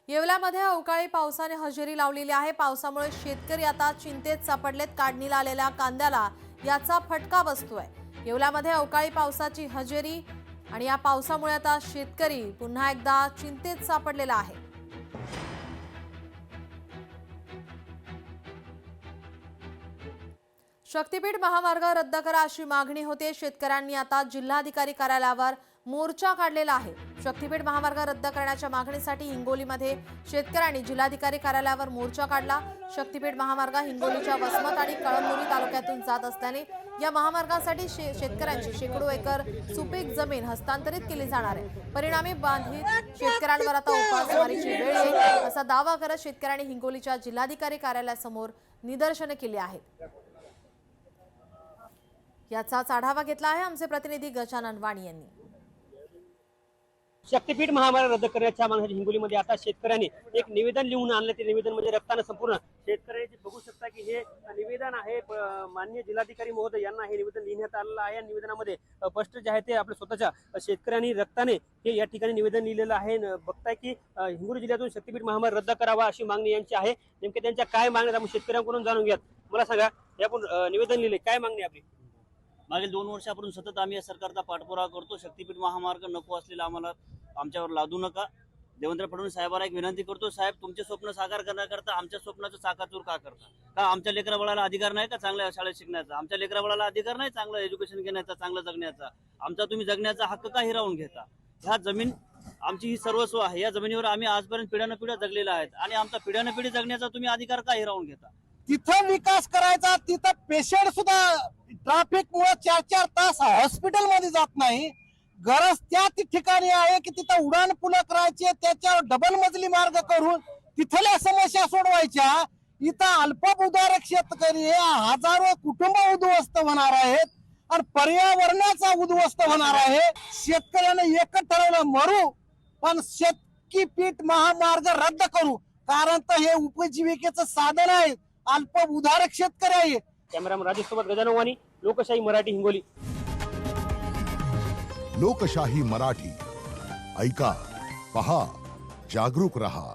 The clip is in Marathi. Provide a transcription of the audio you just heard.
येवल्यामध्ये अवकाळी पावसाने हजेरी लावलेली आहे। पावसामुळे शेतकरी आता चिंतेत सापडलेत। काढणीला आलेल्या कांद्याला याचा फटका बसतोय। येवल्यामध्ये अवकाळी पावसाची हजेरी आणि या पावसामुळे आता शेतकरी पुन्हा एकदा चिंतेत सापडलेला आहे। शक्तीपीठ महामार्ग रद्द करा अशी मागणी होते। शेतकऱ्यांनी आता जिल्हाधिकारी कार्यालयावर मोर्चा काढलेला आहे। शक्तीपीठ महामार्ग रद्द करण्याच्या मागणीसाठी हिंगोलीमध्ये शेतकऱ्यांनी जिल्हाधिकारी कार्यालयावर मोर्चा काढला। शक्तीपीठ महामार्ग हिंगोलीच्या वसमत आणि कळमनुरी तालुक्यातून जात असल्याने या महामार्गासाठी शेतकऱ्यांची शेकडो एकर सुपीक जमीन हस्तांतरित केली जाणार आहे। परिणामी बाधित शेतकऱ्यांवर आता उपासमारीची वेळ येईल असा दावा करत शेतकऱ्यांनी हिंगोलीच्या जिल्हाधिकारी कार्यालयासमोर निदर्शने केली आहेत। याचाच आढावा घेतला आहे आमचे प्रतिनिधी गजानन वाणी यांनी। शक्तीपीठ महामार्ग रद्द करण्याच्या मागणीसाठी हिंगोलीमध्ये आता शेतकऱ्यांनी एक निवेदन लिहून आणलं। ते निवेदन म्हणजे रक्तानं संपूर्ण शेतकऱ्यांचे बघू शकता की हे निवेदन आहे। माननीय जिल्हाधिकारी महोदय यांना हे निवेदन लिहिण्यात आलेलं आहे। या निवेदनामध्ये स्पष्ट जे आहे ते आपल्या स्वतःच्या शेतकऱ्यांनी रक्ताने हे या ठिकाणी निवेदन लिहिलेलं आहे। बघताय की हिंगोली जिल्ह्यातून शक्तीपीठ महामार्ग रद्द करावा अशी मागणी यांची आहे। नेमके त्यांच्या काय मागण्या आपण शेतकऱ्यांकडून जाणून घ्यात। मला सांगा, आपण निवेदन लिहिले, काय मागणी आपली? मागील 2 वर्षापासून सतत आम्ही या सरकारचा पाठपुरावा करतो। शक्तीपीठ महामार्ग नको असलेला आम्हाला आमच्यावर लादू नका। देवेंद्र फडणवीस साहेबांना एक विनंती करतो, साहेब तुमचे स्वप्न साकार करण्याकरता आमच्या स्वप्नाचं चाकाचूर का करता? का आमच्या लेकराबाळाला अधिकार नाही का चांगल्या शाळेत शिकण्याचा? आमच्या लेकराबाळाला अधिकार नाही चांगलं एज्युकेशन घेण्याचा, चांगलं जगण्याचा? आमचा तुम्ही जगण्याचा हक्क का हिरावून घेता? ह्या जमीन आमची ही सर्वस्व आहे। या जमिनीवर आम्ही आजपर्यंत पिढ्यानं पिढ्या जगलेल्या आहेत आणि आमचा पिढ्यानं पिढी जगण्याचा तुम्ही अधिकार का हिरावून घेता? तिथं विकास करायचा, तिथं पेशंट सुद्धा ट्रॅफिक मुळे 4-4 तास हॉस्पिटल मध्ये जात नाही। गरज त्या ठिकाणी आहे की तिथं उडान पुलं करायचे, त्याच्यावर डबल मजली मार्ग करून तिथल्या समस्या सोडवायच्या। इथं अल्पभूधारक शेतकरी हे हजारो कुटुंब उद्ध्वस्त होणार आहेत आणि पर्यावरणाचा उद्ध्वस्त होणार आहे। शेतकऱ्याने एकच ठरवलं, मरू पण शक्तीपीठ महामार्ग रद्द करू, कारण तर हे उपजीविकेचं साधन आहे। अल्पभूधारक शेतकरी आहे। कॅमेरामन राजेश सोबत गजानन वाणी, लोकशाही मराठी, हिंगोली। लोकशाही मराठी, ऐका, पहा, जागरूक रहा।